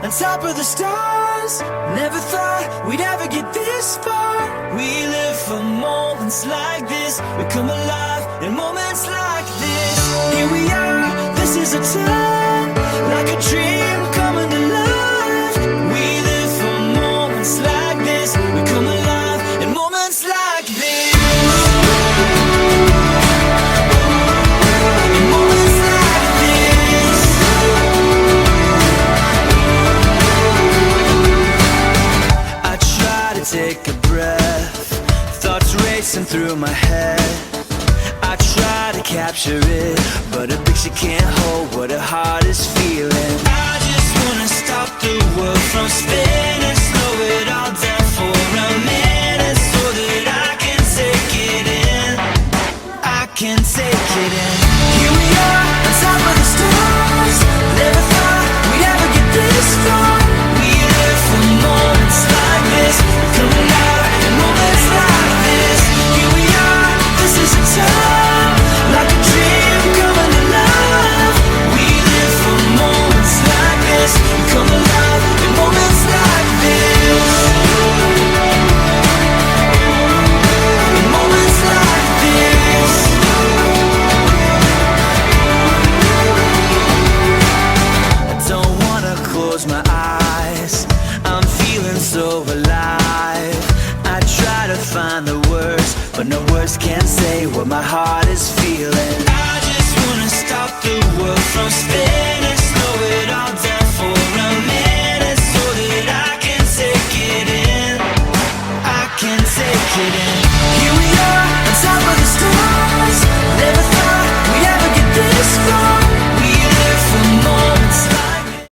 on top of the stars. Never thought we'd ever get this far. We live for moments like this. We come alive in moments like this. Here we are, this is a time, like a dream coming to life. We live for moments like this. We come alive in moments like this. In moments like this. I try to take a breath, thoughts racing through my head. I try to capture it, but a picture can't hold what a heart is feeling. I just wanna stop the world from spinning, slow it all down for a minute, so that I can take it in. I can take it in. Here we are, on top of the stars. Never thought we'd ever get this far. We live for moments like this. Coming out in moments like this. Here we are, this is a time, like a dream coming to life. We live for moments like this. Come alive in moments like this. In moments like this. I don't wanna close my eyes, I'm feeling so alive. I try to find the words, but no words can say what my heart is feeling. I just wanna stop the world from spinning.